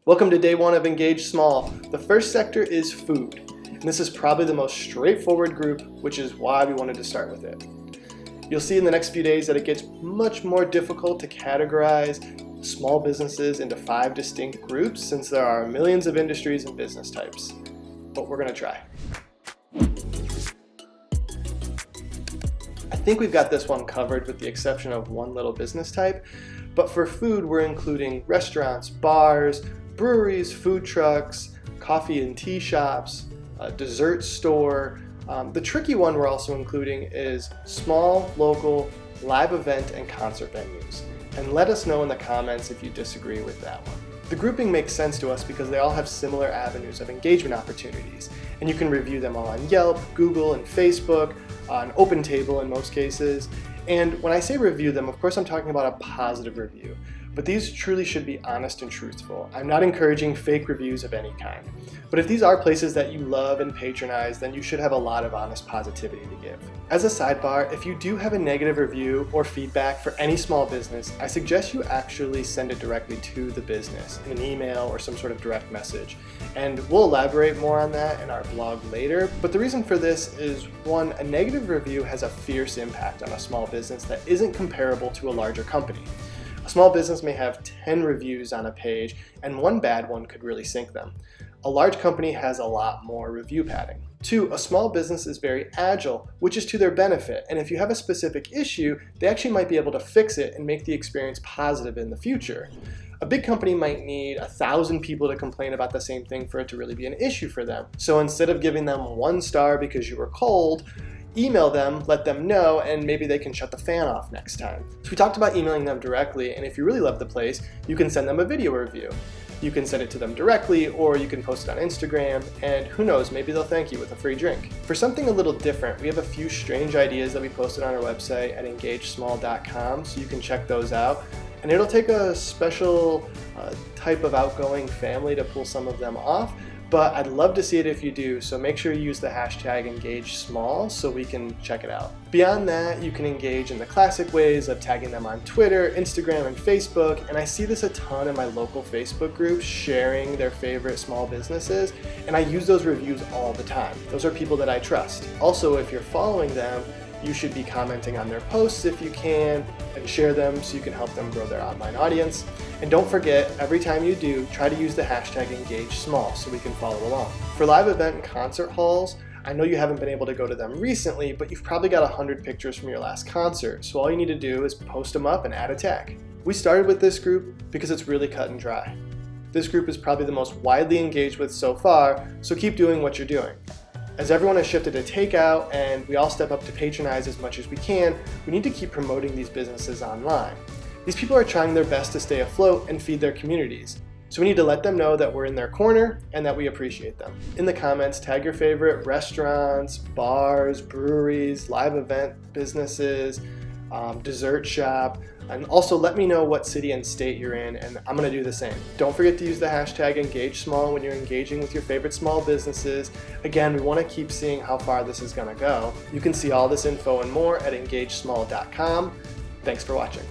Welcome to day one of Engage Small. The first sector is food, and this is probably the most straightforward group, which is why we wanted to start with it. You'll see in the next few days that it gets much more difficult to categorize small businesses into 5 distinct groups since there are millions of industries and business types, but we're going to try. I think we've got this one covered with the exception of one little business type, but for food we're including restaurants, bars, breweries, food trucks, coffee and tea shops, a dessert store. The tricky one we're also including is small, local, live event and concert venues. And let us know in the comments if you disagree with that one. The grouping makes sense to us because they all have similar avenues of engagement opportunities, and you can review them all on Yelp, Google, and Facebook, on OpenTable in most cases. And when I say review them, of course I'm talking about a positive review, but these truly should be honest and truthful. I'm not encouraging fake reviews of any kind. But if these are places that you love and patronize, then you should have a lot of honest positivity to give. As a sidebar, if you do have a negative review or feedback for any small business, I suggest you actually send it directly to the business in an email or some sort of direct message. And we'll elaborate more on that in our blog later. But the reason for this is, one, a negative review has a fierce impact on a small business that isn't comparable to a larger company. A small business may have 10 reviews on a page, and one bad one could really sink them. A large company has a lot more review padding. 2, a small business is very agile, which is to their benefit, and if you have a specific issue, they actually might be able to fix it and make the experience positive in the future. A big company might need 1,000 people to complain about the same thing for it to really be an issue for them. So instead of giving them 1 star because you were cold, email them, let them know, and maybe they can shut the fan off next time. So we talked about emailing them directly, and if you really love the place, you can send them a video review. You can send it to them directly, or you can post it on Instagram, and who knows, maybe they'll thank you with a free drink. For something a little different, we have a few strange ideas that we posted on our website at engagesmall.com, so you can check those out. And it'll take a special type of outgoing family to pull some of them off, but I'd love to see it if you do, so make sure you use the hashtag EngageSmall so we can check it out. Beyond that, you can engage in the classic ways of tagging them on Twitter, Instagram, and Facebook, and I see this a ton in my local Facebook groups sharing their favorite small businesses, and I use those reviews all the time. Those are people that I trust. Also, if you're following them, you should be commenting on their posts if you can, and share them so you can help them grow their online audience. And don't forget, every time you do, try to use the hashtag EngageSmall so we can follow along. For live event and concert halls, I know you haven't been able to go to them recently, but you've probably got 100 pictures from your last concert, so all you need to do is post them up and add a tag. We started with this group because it's really cut and dry. This group is probably the most widely engaged with so far, so keep doing what you're doing. As everyone has shifted to takeout and we all step up to patronize as much as we can, we need to keep promoting these businesses online. These people are trying their best to stay afloat and feed their communities. So we need to let them know that we're in their corner and that we appreciate them. In the comments, tag your favorite restaurants, bars, breweries, live event businesses, dessert shop, and also let me know what city and state you're in, and I'm going to do the same. Don't forget to use the hashtag EngageSmall when you're engaging with your favorite small businesses. Again, we want to keep seeing how far this is going to go. You can see all this info and more at engagesmall.com. Thanks for watching.